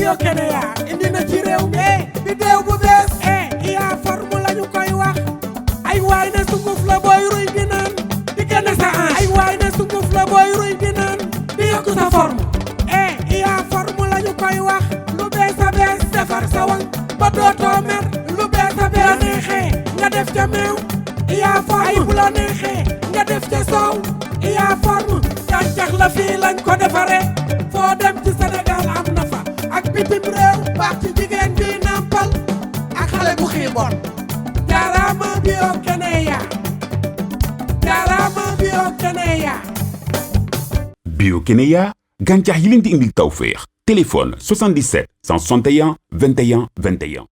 Bio Kenya indi na ci réew mi bidéew bu bees yaa forme lañu koy wax ay waay ne sunguf la booy ruy di naan di génne sa ange ay waay ne sunguf la booy ruy di naan di yokku sa forme yaa forme lañu koy wax lu bees a bees defar sa wang ba dootoo mer lu bees a bees la neexee nga def ca meew yaa forme ay bu la neexee nga def ca soow yaa forme gàncax la fii lañ ko defaree foo dem ci Sénégal am na fa ak bitim réew baax ci jigéen bi nampal ak xale bu xiiboon jaaraama Bio Kenya jaaraama Bio Kenya. Bio Kenya gàncax yi leen di indil tawféex téléphone 77 161 21 21.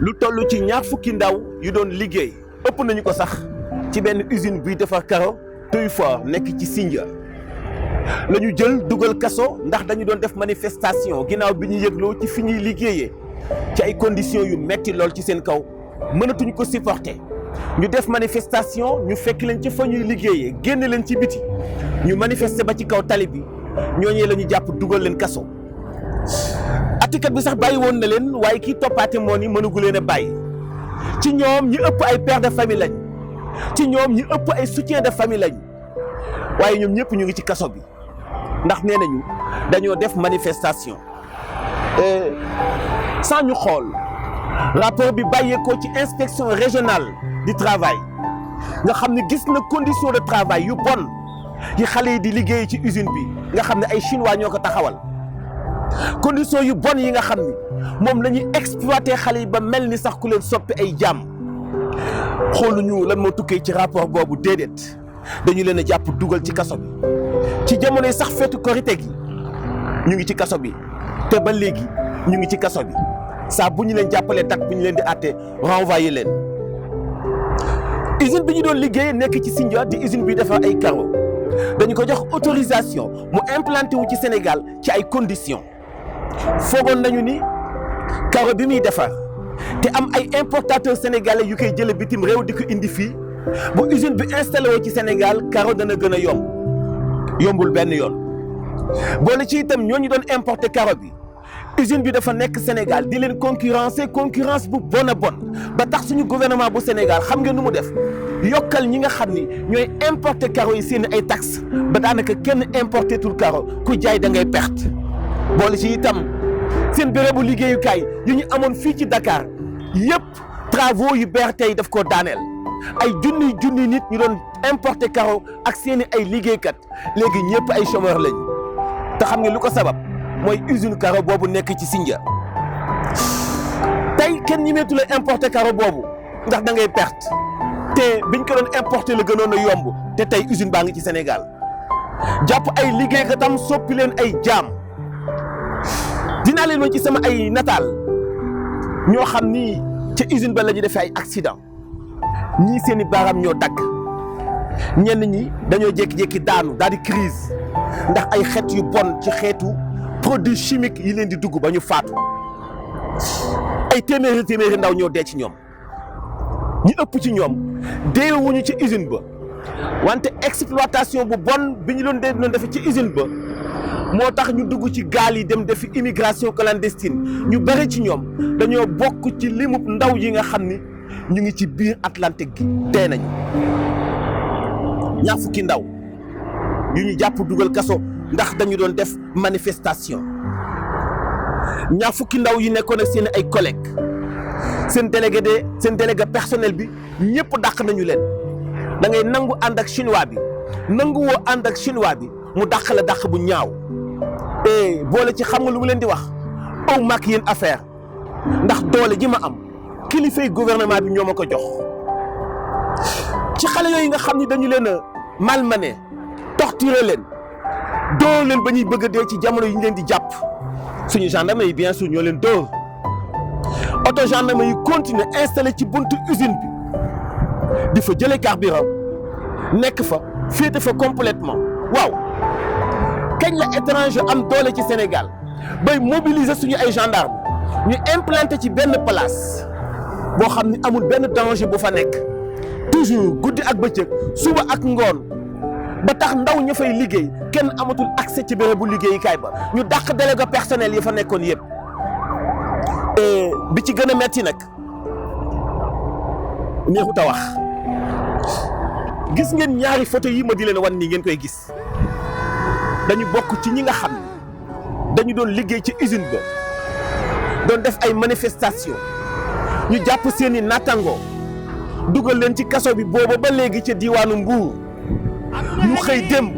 lu toll ci ñaar fukki ndaw yu doon liggéey ëpp nañu ko sax ci benn usine buy defar karo Tuy-Fort nekk ci Sindia la ñu jël dugal kaso ndax dañu doon def manifestation ginnaaw bi ñu yëgloo ci fi ñuy liggéeyee ci ay conditions yu metti lool ci seen kaw mënatuñu ko supporter ñu def manifestation ñu fekk leen ci fa ñuy liggéeyee génn leen ci biti ñu manifester ba ci kaw tali bi ñooñee la ñu jàpp dugal leen kaso. atikat bi sax bàyyi woon na leen waaye kii toppaate moo ni mënugu leen a bàyyi ci ñoom ñi ëpp ay père de famille lañ ci ñoom ñi ëpp ay soutien de famille lañ waaye ñoom ñëpp ñu ngi ci kaso bi ndax nee nañu dañoo def manifestation sans ñu xool rapport bi bàyyeekoo ci inspection régionale du travail nga xam ne gis na condition de travail yu bon yi xale yi di liggéey ci usine bi nga xam ne ay chinois ñoo ko taxawal condition yu bon yi nga xam ni moom la ñuy exploiter xale yi ba mel ni sax ku leen soppi ay jaam xooluñu lan moo tukkee ci rapport boobu déedéet dañu leen a jàpp dugal ci kaso bi ci jamonoy sax feetu korite gi ñu ngi ci kaso bi te ba léegi ñu ngi ci kaso bi saa bu ñu leen jàppalee tat bu ñu leen di àtte renvoyer leen. usine bi ñu doon liggéey nekk ci Sindia di usine bi defar ay carreaux dañu ko jox autorisation mu implanté wu ci Sénégal ci ay conditions foogoon nañu ni carreau bi muy defar te am ay importateurs sénégalais yu koy jële bitim réew di ko indi fii ba usine bi installé woo ci Sénégal carreau dana gën a yomb yombul benn yoon boole ci itam ñooñu doon importer carreau bi usine bi dafa nekk Sénégal di leen concurrence bu bon a bon ba tax suñu gouvernement bu Sénégal xam ngeen nu mu def yokkal ñi nga xam ni ñooy importer carreau yi seen ay taxes ba daanaka kenn importer tul carreau ku jaay da ngay perte boole ci itam seen bérébu liggéeyukaay yu ñu amoon fii ci Dakar yëpp travaux yu BRT yi daf koo daaneel ay junni nit ñu doon importer carreau ak seeni ay liggéeykat léegi ñëpp ay chômeur lañ te xam nga lu ko sabab mooy usine carreau boobu nekk ci Sindia tey kenn ñemeetu la importer carreau boobu ndax da ngay perte te biñ ko doon importer la gënoon a yomb te tey usine baa ngi ci Sénégal jàpp ay liggéeykatam soppi leen ay jaam dinaa leen woon ci sama ay nataal ñoo xam ni ca usine ba la ñu defee ay accident ñii seen i baaraam ñoo dagg ñenn ñi dañoo jékki-jékki daanu daal di crise ndax ay xeet yu bon ci xeetu produit chimique yi leen di dugg ba ñu faatu ay téeméeri ndaw ñoo dee ci ñoom ñi ëpp ci ñoom deewuñu ci usine ba wante exploitation bu bon bi ñu doon defee ci usine ba moo tax ñu dugg ci gaal yi dem defi immigration clandestine ñu bëri ci ñoom dañoo bokk ci limub ndaw yi nga xam ni ñu ngi ci biir Atlantique gi dee nañu ñaar fukki ndaw yu ñu jàpp dugal kaso ndax dañu doon def manifestation ñaar fukki ndaw yi nekkoon ak seen ay collègues seen délégué personnel bi ñëpp dàq nañu leen da ngay nangu ànd ak chinois bi nangu woo ànd ak chinois bi mu dàq la dàq bu ñaaw te boole ci xam nga lu mu leen di wax aw maak yéen affaire ndax doole ji ma am kilifay gouvernement bi ñoo ma ko jox ci xale yooyu nga xam ni dañu leen a malmené torturer leen dóor leen ba ñuy bëgg a dee ci jamono yi ñu leen di jàpp suñu gendarme yi bien sûr ñoo leen dóor auto gendarme yi continuer installé ci buntu usine bi di fa jëlee carburant nekk fa féete fa complètement waaw kañ la étranger am doole ci Sénégal bay mobiliser suñu ay gendarme ñu implanté ci benn place boo xam ni amul benn danger bu fa nekk toujours guddi ak bëccëg suba ak ngoon ba tax ndaw ña fay liggéey kenn amatul accès ci bérébu liggéeyukaay ba ñu dàq délégué personnel yi fa nekkoon yëpp bi ci gën a metti nag neexut a wax gis ngeen ñaari photo yi ma di leen wan nii ngeen koy gis dañu bokk ci ñi nga xam ne dañu doon liggéey ci usine ba doon def ay manifestation ñu jàpp seeni nattangoo dugal leen ci kaso bi booba ba léegi ca diwaanu Mbuur ñu xëy dem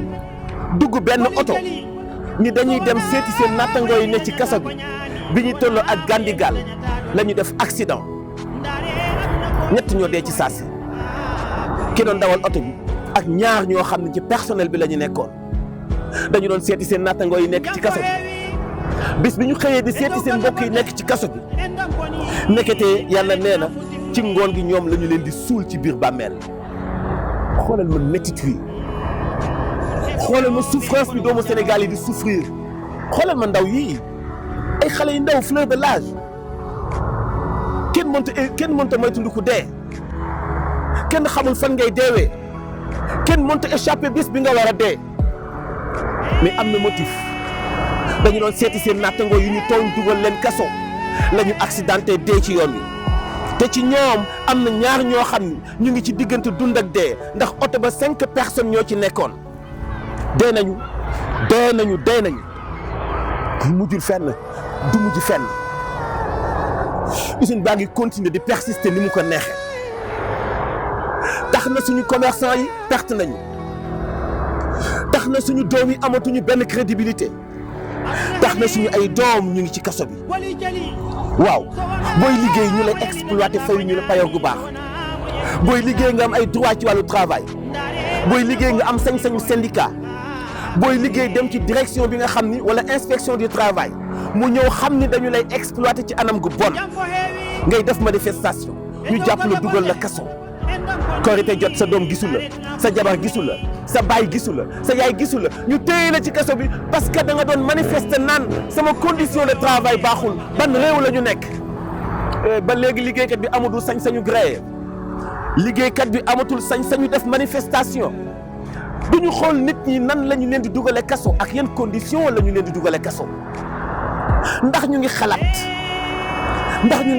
dugg benn oto ni dañuy dem seeti seen nattangoo yi ne ci kaso bi ñu tolloo ak Gandigal la ñu def accident ñett ñoo dee ci saasi ki doon dawal oto bi ak ñaar ñoo xam ne ci personnel bi la ñu nekkoon dañu doon seeti seen nattangoo yi nekk ci kaso bi bis bi ñu xëyee di seeti seen mbokk yi nekk ci kaso bi nekketee yàlla nee na ci ngoon gi ñoom la ñu leen di suul ci biir bàmmeel xoolal ma métit wi xoolal ma souffrance bi doomu Sénégal yi di souffrir xoolal ma ndaw yii ay xale yu ndaw fleur de l'âge kenn mënta moytandiku dee kenn xamul fan ngay deewee kenn mënta échappé bis bi nga war a dee mais am na motif dañu doon seeti seen nattangoo yu ñu tooñ dugal leen kaso la ñu accidenté dee ci yoon wi te ci ñoom am na ñaar ñoo xam ni ñu ngi ci diggante dund ak dee ndax oto ba 5 personnes ñoo ci nekkoon dee nañu du mujjul fenn du mujj fenn usine baa ngi continuer di persister ni mu ko neexee tax na suñu commerçant yi perte nañu tax na suñu doom yi amatuñu benn crédibilité tax na suñu ay doom ñu ngi ci kaso bi waaw booy liggéey ñu lay exploité fayu ñu la payoor gu baax booy liggéey nga am ay droit ci wàllu travail booy liggéey nga am sañ-sañu syndicat booy liggéey dem ci direction bi nga xam ni wala inspection du travail mu ñëw xam ni dañu lay exploité ci anam gu bon ngay def manifestation ñu jàpp la dugal la kaso korite jot sa doom gisu la sa jabar gisu la sa baay gisu la sa yaay gisu la ñu téye la ci kaso bi parce que da nga doon manifester naan sama condition de travail baaxul ban réew la ñu nekk ba léegi liggéeykat bi amatul sañ-sañu grève liggéeykat bi amatul sañ-sañu def manifestation du ñu xool nit ñi nan la ñu leen di dugale kaso ak yan condition la ñu leen di dugale kaso ndax ñu ngi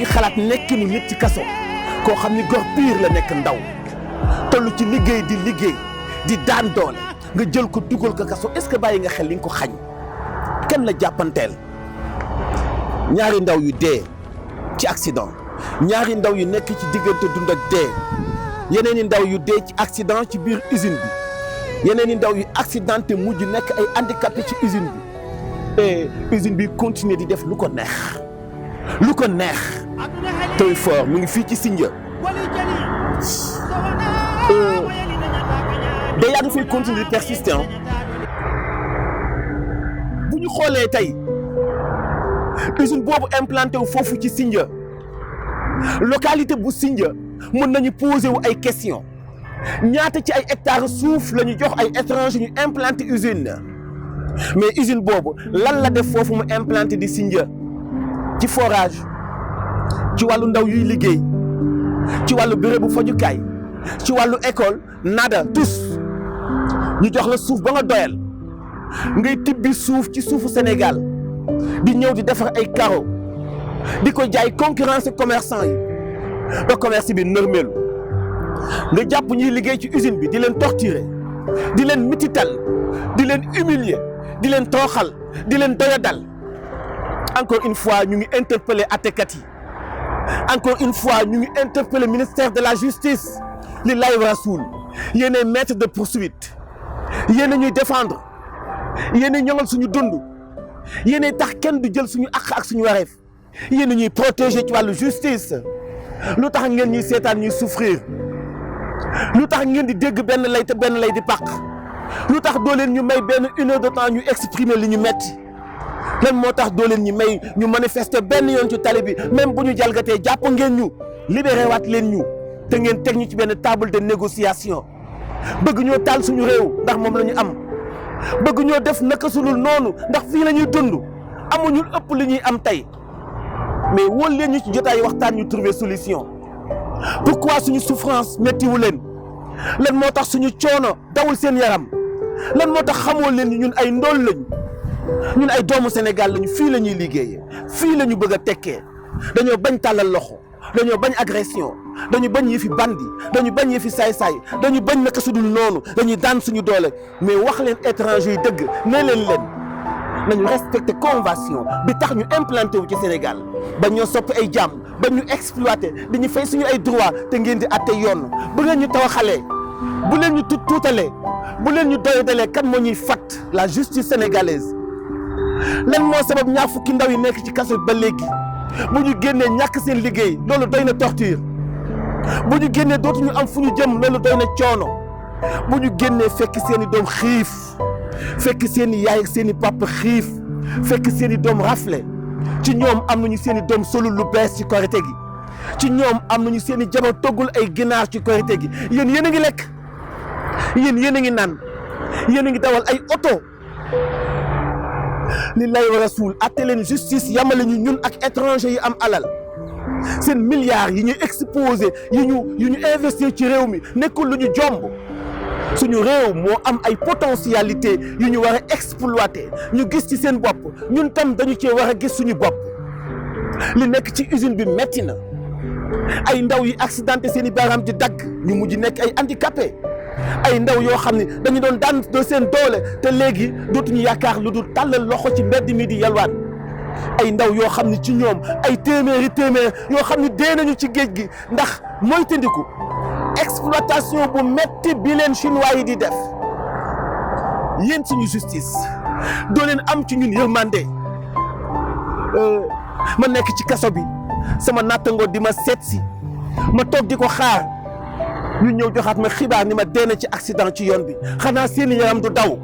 xalaat nekkinu nit ci kaso koo xam ni gor piir la nekk ndaw toll ci liggéey di daan doole nga jël ko dugal ko kaso est-ce que bàyyi nga xel li nga ko xañ kan la jàppanteel ñaari ndaw yu dee ci accident ñaari ndaw yu nekk ci diggante dund ak dee yeneen i ndaw yu dee ci accident ci biir usine bi yeneen i ndaw yu accidenté mujj nekk ay handicapé ci usine bi et usine bi continuer di def lu ko neex Toy Fort mu ngi fii ci Sindia day yaa ngi fay continuer di persister bu ñu xoolee tey usine boobu implanté wu foofu ci Sindia localité bu Sindia mën nañu poser wu ay questions ñaata ci ay hectares suuf la ñu jox ay étrangers ñu implanté usine mais usine boobu lan la def foofu mu implanté di Sindia ci forage ci wàllu ndaw yuy liggéey ci wàllu bérébu fajukaay ci wàllu école nada tous ñu jox la suuf ba nga doyal ngay tibbi suuf ci suufu Sénégal di ñëw di defar ay carreaux di ko jaay concurrence commerçant yi ba commerce bi nërmeelu nga jàpp ñuy liggéey ci usine bi di leen torturer di leen mitital di leen humilier di leen tooxal di leen doyadal encore une fois ñu ngi interpeller àttekat yi encore une fois ñu ngi interpeller ministère de la justice li lay rasul yéenay maître de poursuite yéen ñuy défendre yéen ñoŋal suñu dund yéen tax kenn du jël suñu àq ak suñu wareef yéen ñuy protéger ci wàllu justice lu tax ngeen ñuy seetaan ñuy souffrir lu tax ngeen di dégg benn lay te benn lay di pàq lu tax doo leen ñu may benn 1 heure de temps ñu exprimer li ñu metti lan moo tax doo leen ñu may ñu manifester benn yoon ci tali bi même bu ñu jalgatee jàpp ngeen ñu libéré waat leen ñu te ngeen teg ñu ci benn table de négociation bëgg ñoo taal suñu réew ndax moom la ñu am bëgg ñoo def naka sulul noonu ndax fii la ñuy dund amuñu ëpp li ñuy am tey mais wóol leen ñu ci jotaay waxtaan ñu trouver solution pourquoi suñu souffrance méttiwu leen lan moo tax suñu coono dawul seen yaram lan moo tax xamoo leen ni ñun ay ndool lañu ñun ay doomu Sénégal lañu fii la ñuy liggéeyee fii la ñu bëgg a tekkee dañoo bañ tàllal loxo dañoo bañ agression dañu bañ yëfi bandi dañu bañ yëfi saay-saay dañu bañ naka su dul noonu dañuy daan suñu doole mais wax leen étranger yi dëgg nee leen nañu respecté convention bi tax ñu implanté wu ci Sénégal ba ñoo soppi ay jàmm ba ñu exploité dañu fay suñu ay droit te ngeen di atte yoon bu ngeen ñu tawaxalee bu leen ñu tuutalee bu leen ñu doyadalee kan moo ñuy fat la justice sénégalaise lan moo sabab ñaar fukki ndaw yi nekk ci kaso ba léegi bu ñu génnee ñàkk seen liggéey loolu doy na torture bu ñu génnee dootuñu am fu ñu jëm loolu doy na coono bu ñu génnee fekk seen i doom xiif fekk seen i yaay ak seen i papa xiif fekk seen i doom rafle ci ñoom am nañu seen i doom solul lu bees ci korite gi ci ñoom am nañu seen i jabar toggul ay ginaar ci korite gi yéen a ngi lekk yéen a ngi naan yéen a ngi dawal ay oto lillahi wa rasul atte leen justice yamale ñu ñun ak étranger yi am alal seen milliards yi ñu exposé yi ñu investir ci réew mi nekkul lu ñu jomb suñu réew moo am ay potentialité yu ñu war a exploiter ñu gis ci seen bopp ñun tam dañu cee war a gis suñu bopp li nekk ci usine bi metti na ay ndaw yi accidenté seen i baaraam di dagg ñu mujj nekk ay handicapé ay ndaw yoo xam ne dañu doon daan de seen doole te léegi dootuñu yaakaar lu dul tàllal loxo ci mbedd mi di yalwaan ay ndaw yoo xam ne ci ñoom ay téeméer yoo xam ne dee nañu ci géej gi ndax moytandiku exploitation bu metti bi leen chinois yi di def yéen suñu justice doo leen am ci ñun yërmande ma nekk ci kaso bi sama nattangoo di ma seet si ma toog di ko xaar ñu ñëw joxaat ma xibaar ni ma dee na ci accident ci yoon bi xanaa seeni yaram du daw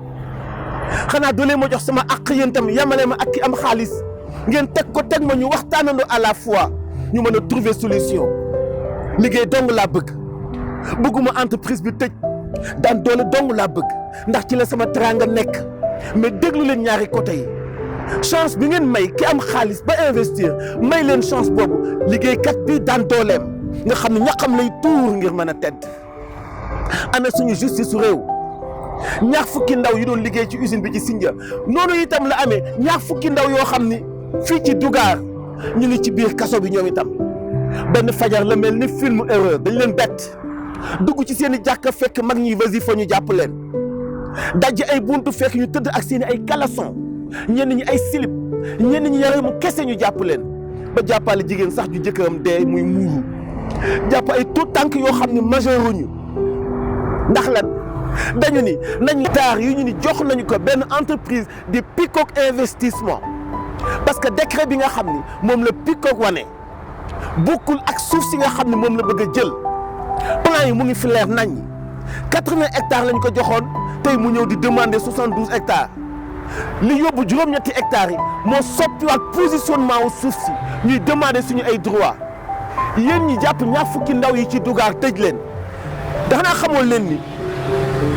xanaa doo leen ma jox sama àq yéen tam yamale ma ak ki am xaalis ngeen teg ma ñu waxtaanandoo à la fois ñu mën a trouver solution liggéey dong laa bëgguma entreprise bi tëj daan doole dong laa bëgg ndax ci la sama teraanga nekk mais déglu leen ñaari côté yi chance bi ngeen may ki am xaalis ba investir may leen chance boobu liggéeykat bi daan dooleem nga xam ne ñaqam lay tuur ngir mën a tedd ana suñu justice su réew ñaar fukki ndaw yu doon liggéey ci usine bi ci Sindia noonu itam la amee ñaar fukki ndaw yoo xam ni fii ci Dougar ñu ngi ci biir kaso bi ñoom itam benn fajar la mel ni film erreur dañ leen bett dugg ci seen i jàkka fekk mag ñi wasifa ñu jàpp leen dajji ay buntu fekk ñu tëdd ak seen i ay caleçon ñenn ñi ay silip ñenn ñi yare mu kese ñu jàpp leen ba jàppale jigéen sax ju jëkkëram dee muy muuru jàpp ay tout tànk yoo xam ne majeuruñu ndax lan dañu ni nañ taar yu ñu ni jox nañu ko benn entreprise di Peacock investissement parce que décret bi nga xam ni moom la Peacock wane bokkul ak suuf si nga xam ne moom la bëgg a jël plan yi mu ngi fi leer nañ 80 hectares lañ ko joxoon tey mu ñëw di demander 72 hectares li yóbbu juróom-ñetti hectares yi moo soppiwaat positionnement wu suuf si ñuy demander suñu ay droit yéen ñi jàpp ñaar fukki ndaw yi ci Dougar tëj leen dafa naa xamoon leen ni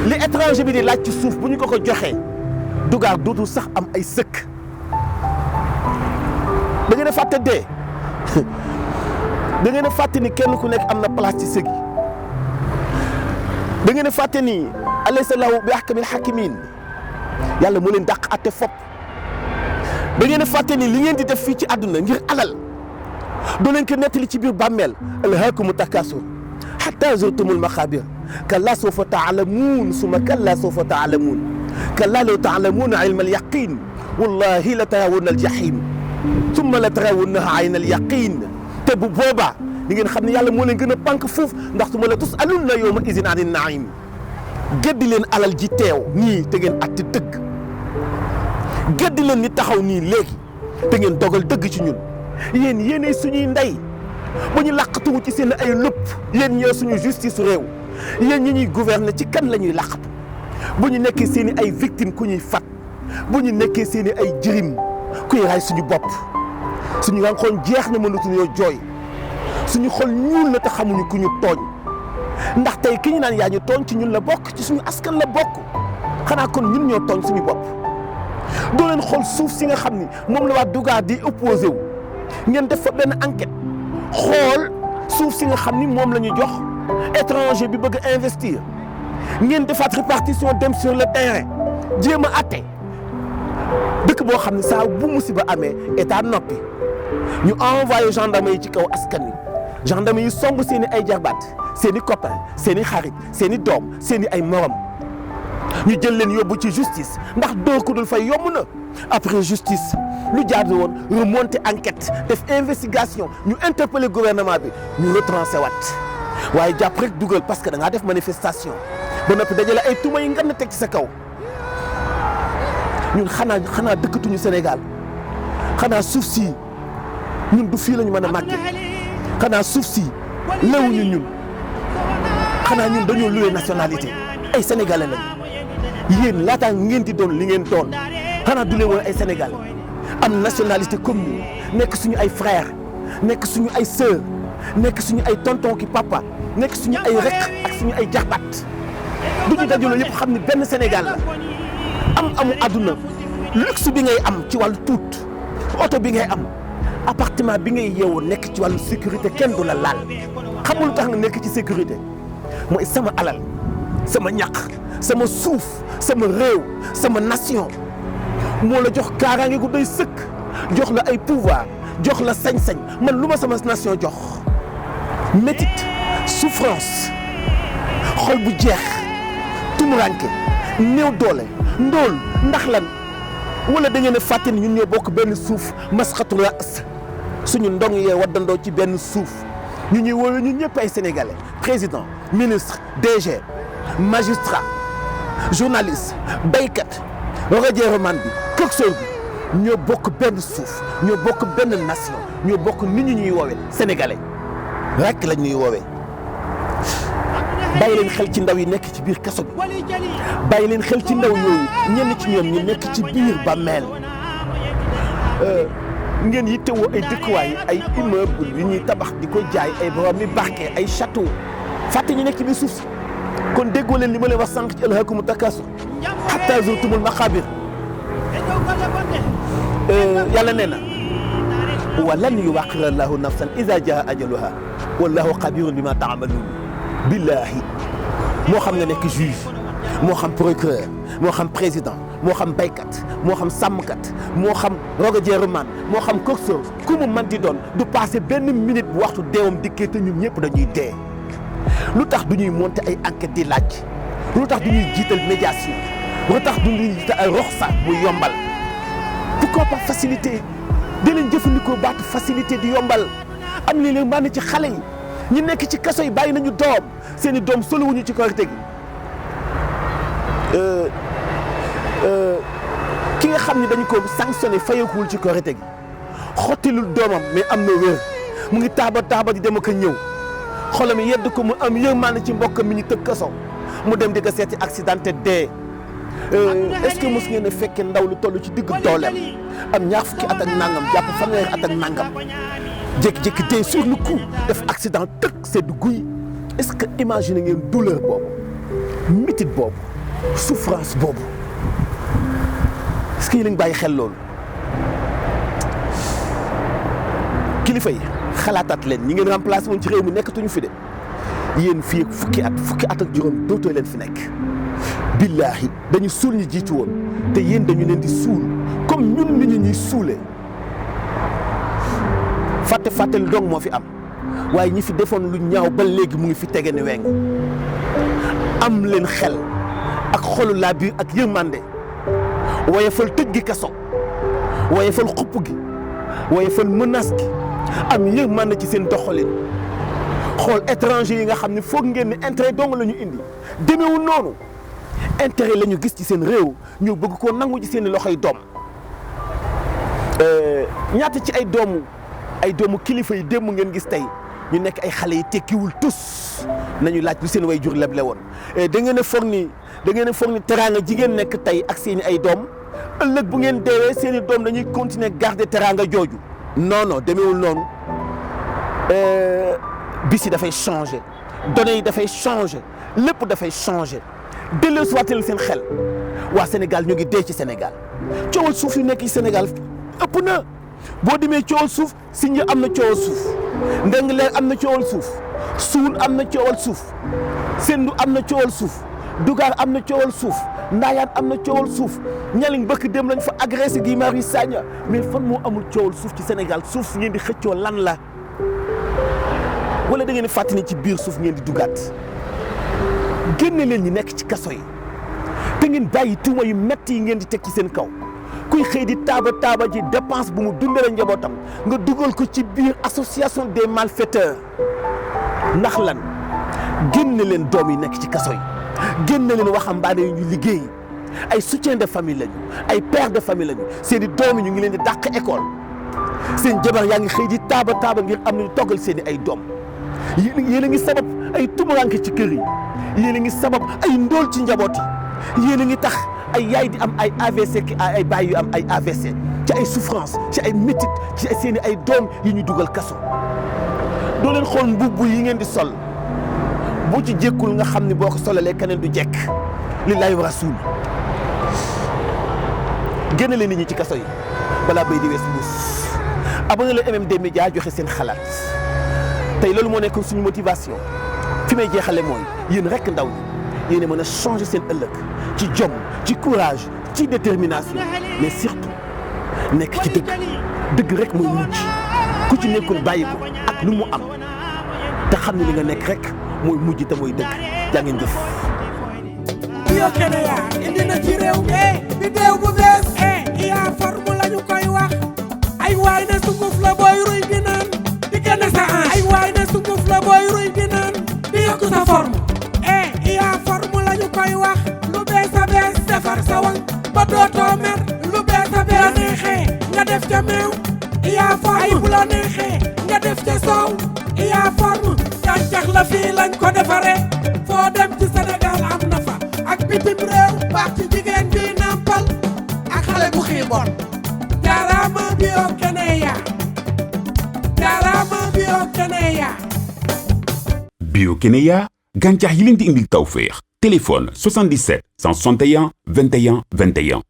li étranger bi di laaj ci suuf bu ñu ko joxee Dougar dootul sax am ay sëkk da ngeen a fàtte dee da ngeen a fàtte ni kenn ku nekk am na place ci sëg yi da ngeen a fàtte ni alaysa lahu bi ahkamil hakimin yàlla moo leen dàq atte fopp da ngeen a fàtte ni li ngeen di def fii ci àdduna ngir alal doo leen ko nettali ci biir bàmmeel alhaakumu takaasur hatta zurtumul maqaabir kallaa sawfa taalamuun summa kallaa sawfa taalamuun kallaa law taalamuuna ilma alyaqiin wallahi la tarawunna aljahim summa la tarawunnaha ayna alyaqin te bu boobaa di ngeen xam ne yàlla moo leen gën a pànk foofu ndax summa la tusalunna yawma izin ani naim geddi leen alal ji teew nii te ngeen atti dëgg geddi leen ni taxaw nii léegi te ngeen dogal dëgg ci ñun yéen yéenay suñuy ndey bu ñu làqatuwu ci seen ay lupp yéen ñoo suñu justice réew yéen ñi ñuy gouverner ci kan la ñuy làqatu bu ñu nekkee seen i ay victime ku ñuy fat bu ñu nekkee seen i ay jirim kuy ray suñu bopp suñu rankoon jeex na mënatuñoo jooy suñu xol ñuul na te xamuñu ku ñu tooñ ndax tey ki ñu naan yaa ñu tooñ ci ñun la bokk ci suñu askan la bokk xanaa kon ñun ñoo tooñ suñu bopp doo leen xool suuf si nga xam ni moom la waa Dougar di opposé wu ngeen def fa benn enquête xool suuf si nga xam ni moom la ñu jox étranger bi bëgg a investir ngeen defaat répartition dem sur le terrain jéem a atte dëkk boo xam ne saa bu musiba amee état noppi ñu envoyé gendarme yi ci kaw askan wi gendarme yi song seen i ay jarbaat seen i copain seen i xarit seen i doom seen i ay morom ñu jël leen yóbbu ci justice ndax dóor ko dul fay yomb na après justice lu jaadu woon remonter enquête def investigation ñu interpeller gouvernement bi ñu retranché waat waaye jàpp rek dugal parce que da ngaa def manifestation ba noppi dajale ay tuuma yi nga na teg ci sa kaw ñun xanaa dëkkatuñu Sénégal xanaa suuf si ñun du fii la ñu mën a màggee xanaa suuf si lewuñu ñun xanaa ñun dañoo loué nationalité ay sénégalais lañ yéen laataa ngeen di doon li ngeen doon xanaa du leen woon ay sénégalais am nationalité comme ñun nekk suñu ay frères nekk suñu ay sœurs nekk suñu ay tonton ki papa nekk suñu ay rek ak suñu ay jaxbaat du ñu dajaloo yëpp xam ni benn Sénégal la amu àdduna luxe bi ngay am ci wàllu tuut oto bi ngay am appartement bi ngay yeewoo nekk ci wàllu sécurité kenn du la laal xam nga lu tax nga nekk ci sécurité mooy sama alal sama ñaq sama suuf sama réew sama nation moo la jox kaaraange gu doy sëkk jox la ay pouvoir jox la sañ-sañ man lu ma sama nation jox métit souffrance xol bu jeex tumuranke néew doole ndóol ndax lan wala da ngeen a fàtte ni ñun ñoo bokk benn suuf masxatu ras suñu ndong yee waddandoo ci benn suuf ñu ñuy woowee ñun ñëpp ay sénégalais président ministre DG magistrat journaliste béykat rajoman bi coxeur bi ñoo bokk benn suuf ñoo bokk benn nation ñoo bokk nit ñu ñuy woowee sénégalais rek lañ ñuy woowee. bàyyi leen xel ci ndaw yi nekk ci biir kaso bi bàyyi leen xel ci ndaw yooyu ñenn ci ñoom ñu nekk ci biir bàmmeel ngeen yittewoo ay dëkkuwaay ay immeuble yu ñuy tabax di ko jaay ay borom mi barke ay château fàtte ñu nekk ci biir suuf si kon déggoo leen li ma leen wax sànq ci alhaakumu takaasur hattaa zurtumul maqaabir yàlla nee na wa lan yuwaqira allahu nafsan iza jaa ajaluha wallahu xabirun bima taamaluun billaahi moo xam nga nekk juge moo xam procureur moo xam président moo xam baykat moo xam sàmmkat moo xam rogajeerumaan moo xam coxeur ku mu mën di doon du passé benn minute bu waxtu deewam dikkee te ñun ñëpp dañuy dee lu tax du ñuy monter ay enquête di laaj lu tax du ñuy jiital médiation lu tax du ñuy jiital ay roxsa muy yombal pourquoi pas facilité di leen jëfandikoo baatu facilité di yombal am li leen maanaam ci xale yi ñu nekk ci kaso yi bàyyi nañu doom seen i doom solo wuñu ci korite gi ki nga xam ne dañu ko sanctionné fayeekuwul ci korite gi xottilul doomam mais am na wér mu ngi taaba di dem ak a ñëw xolam yedd ko mu am yërmande ci mbokk mi ñu tëj kaso mu dem di ko seeti accidenté dee est-ce que mos ngeen a fekkee ndaw lu toll ci digg dooleem am ñaar fukki at ak nangam jàpp fanweeri at ak nangam jékki-jékki dee sur le coup def accident tëkk sedd guy est-ce que imagine ngeen douleur boobu métit boobu souffrance boobu est-ce que yéen a ngi bàyyi xel loolu kilifa yi xalaataat leen ñi ngeen remplacé woon ci réew mi nekkatuñu fi de yéen fii ak fukki at ak juróom dootoo leen fi nekk billaahi dañu suul ñu jiitu woon te yéen dañu leen di suul comme ñun ni ñu ñuy suulee fàtte lu dong moo fi am waaye ñi fi defoon lu ñaaw ba léegi mu ngi fi tege ni weng am leen xel ak xolu laa biir ak yërmande woyefal tëj gi kaso woyefal xupp gi woyefal menace gi am yërmande ci seen doxalin xool étranger yi nga xam ne foog ngeen ne intérêt dong la ñu indi demeewul noonu intérêt la ñu gis ci seen réew ñu bëgg koo nangu ci seen i loxoy doom ñaata ci ay doomu kilifa yi démb ngeen gis tey ñu nekk ay xale yi tekkiwul tus nañu laaj bu seen way jur leble woon da ngeen a foog ni teraanga jigéen nekk tey ak seen i ay doom ëllëg bu ngeen deewee seen i doom dañuy continuer garder teraanga jooju non demeewul noonu bis yi dafay changer données yi dafay changer lépp dafay changer delloosiwaatal seen xel waa Sénégal ñu ngi dee ci Sénégal coowal suuf yu nekk ci Sénégal ëpp na boo demee coowal suuf Sindia am na coowal suuf Ndingler am na coowal suuf Suun am na coowal suuf Sendou am na coowal suuf Dugar am na coowal suuf Ndayane am na coowal suuf Nialing bëkk dem lañ fa agressé Guy Marius Sagna mais fan moo amul coowal suuf ci Sénégal suuf si ngeen di xëccoo lan la wala da ngeen di fàttali ci biir suuf ngeen di dugaat génne leen ñi nekk ci kaso yi te ngeen bàyyi tuuma yu metti yi ngeen di teg ci seen kaw kuy xëy di taaba ji dépense bu mu dundale njabootam nga dugal ko ci biir association des malfaiteurs ndax lan génne leen doom yi nekk ci kaso yi génne leen waxambaane yu ñu liggéey ay soutien de famille lañu ay père de famille lañu seen i doom yi ñu ngi leen di dàq école seen jabar yaa ngi xëy di taaba ngir am nañu toggal seen i ay doom yéen a ngi sabab ay tumuranke ci kër yi yéen a ngi sabab ay ndóol ci njaboot yi yéen a ngi tax ay yaay di am ay AVC ki ay baay yu am ay AVC ci ay souffrance ci ay métit ci seen i ay doom yi ñu dugal kaso doo leen xool mbubb yi ngeen di sol boo ci jékkul nga xam ni boo ko solalee keneen du jekk lillahi wa rasul génne leen nit ñi ci kaso yi balaa bay di wees muus abonné la MMD Média joxe seen xalaat tey loolu moo nekkoon suñu motivation fi may jeexale mooy yéen rek ndaw ñi yéen a mën a changer seen ëllëg ci jom ci courage ci détermination mais surtout nekk ci dëgg rek mooy mujj ku ci nekkul bàyyi ko ak lu mu am te xam ne li nga nekk rek mooy mujj te mooy dëgg jaa ngeen jëf. Biokénéa indi na ci réew bidéew bu bees yaa forme lañu koy wax ay waay ne sunguf la booy ruy di naan di génne sa an ay waay ne sunguf la booy ruy di naan di yokku sa forme yaa forme lañu koy wax lu bees a bees defar sa wang ba dootoo mer lu bees a bees la neexee nga def ca meew yaa forme ay bu la neexee nga def ca soow yaa forme gàncax la fii lañ ko defaree foo dem ci Sénégal am na fa ak bitim réew baax ci jigéen bi nampal ak xale bu xiibon jaaraama Biokénéa jaaraama Biokénéa. Biokénéa gàncax yi leen di indil tawféex téléphone 77 161 21 21